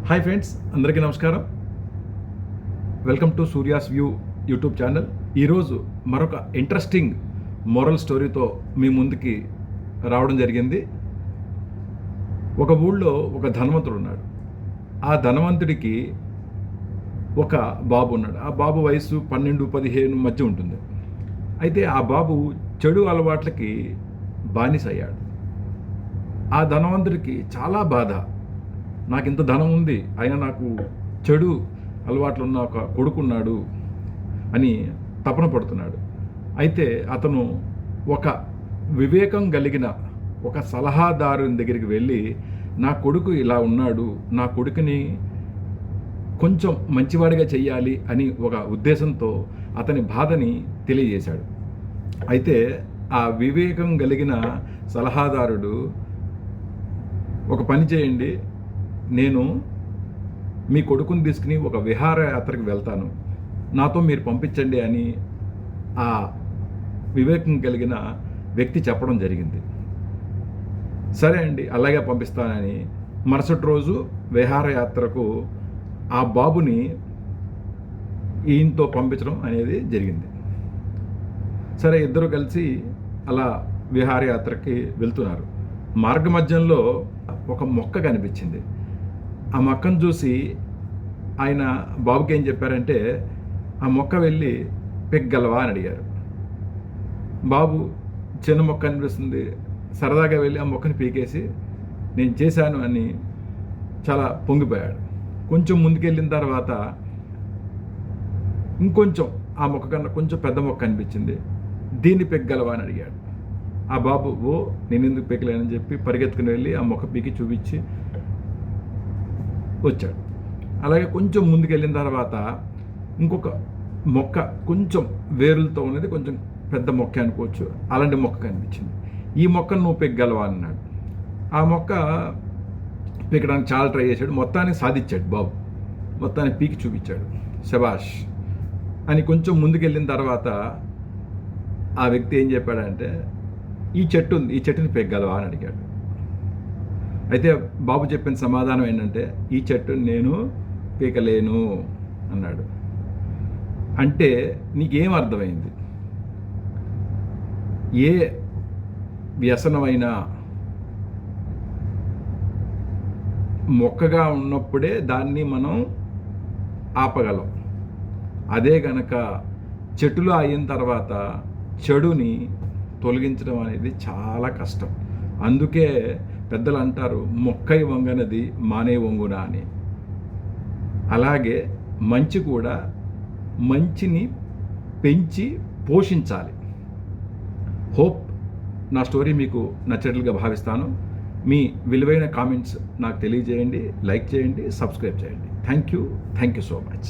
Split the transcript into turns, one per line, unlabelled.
Hi friends, అందరికీ నమస్కారం. Welcome to Surya's view YouTube channel. ఈరోజు మరొక ఇంట్రెస్టింగ్ మోరల్ స్టోరీతో మీ ముందుకి రావడం జరిగింది. ఒక ఊళ్ళో ఒక ధనవంతుడు ఉన్నాడు. ఆ ధనవంతుడికి ఒక బాబు ఉన్నాడు. ఆ బాబు వయసు 12-15 మధ్య ఉంటుంది. అయితే ఆ బాబు చెడు అలవాట్లకి బానిస అయ్యాడు. ఆ ధనవంతుడికి చాలా బాధ. నాకు ఇంత ధనం ఉంది, అయినా నాకు చెడు అలవాట్లున్న ఒక కొడుకున్నాడు అని తపన పడుతున్నాడు. అయితే అతను ఒక వివేకం కలిగిన ఒక సలహాదారుని దగ్గరికి వెళ్ళి, నా కొడుకు ఇలా ఉన్నాడు, నా కొడుకుని కొంచెం మంచివాడిగా చెయ్యాలి అని ఒక ఉద్దేశంతో అతని బాధని తెలియజేశాడు. అయితే ఆ వివేకం కలిగిన సలహాదారుడు, ఒక పని చేయండి, నేను మీ కొడుకుని తీసుకుని ఒక విహారయాత్రకు వెళ్తాను, నాతో మీరు పంపించండి అని ఆ వివేకం కలిగిన వ్యక్తి చెప్పడం జరిగింది. సరే అండి, అలాగే పంపిస్తానని మరుసటి రోజు విహారయాత్రకు ఆ బాబుని ఈయనతో పంపించడం అనేది జరిగింది. సరే, ఇద్దరు కలిసి అలా విహారయాత్రకి వెళ్తున్నారు. మార్గ మధ్యంలో ఒక మొక్క కనిపించింది. ఆ మొక్కను చూసి ఆయన బాబుకి ఏం చెప్పారంటే, ఆ మొక్క వెళ్ళి పెగ్గలవా అని అడిగారు. బాబు చిన్న మొక్క అనిపిస్తుంది, సరదాగా వెళ్ళి ఆ మొక్కని పీకేసి నేను చేశాను అని చాలా పొంగిపోయాడు. కొంచెం ముందుకెళ్ళిన తర్వాత ఇంకొంచెం ఆ మొక్క కన్నా కొంచెం పెద్ద మొక్క అనిపించింది, దీన్ని పెగ్గలవా అని అడిగాడు. ఆ బాబు, నేను ఎందుకు పీకలేనని చెప్పి పరిగెత్తుకుని వెళ్ళి ఆ మొక్క పీకి చూపించి వచ్చాడు. అలాగే కొంచెం ముందుకెళ్ళిన తర్వాత ఇంకొక మొక్క, కొంచెం వేరులతో ఉన్నది, కొంచెం పెద్ద మొక్క అనుకోవచ్చు, అలాంటి మొక్క కనిపించింది. ఈ మొక్కను నువ్వు పెగ్గలవా అన్నాడు. ఆ మొక్క పీకడానికి చాలా ట్రై చేశాడు, మొత్తానికి సాధించాడు బాబు, మొత్తానికి పీకి చూపించాడు. శబాష్ అని కొంచెం ముందుకెళ్ళిన తర్వాత ఆ వ్యక్తి ఏం చెప్పాడంటే, ఈ చెట్టు ఉంది, ఈ చెట్టుని పెగ్గలవా అని అడిగాడు. అయితే బాబు చెప్పిన సమాధానం ఏంటంటే, ఈ చెట్టుని నేను పీకలేను అన్నాడు. అంటే నీకేం అర్థమైంది? ఏ వ్యసనమైనా మొక్కగా ఉన్నప్పుడే దాన్ని మనం ఆపగలం. అదే గనక చెట్టులో అయిన తర్వాత చెడుని తొలగించడం అనేది చాలా కష్టం. అందుకే పెద్దలు అంటారు, మొక్కై వంగనది మానే వంగునా అని. అలాగే మంచి కూడా, మంచిని పెంచి పోషించాలి. హోప్ నా స్టోరీ మీకు నచ్చినట్లుగా భావిస్తాను. మీ విలువైన కామెంట్స్ నాకు తెలియజేయండి, లైక్ చేయండి, సబ్స్క్రైబ్ చేయండి. Thank you so much.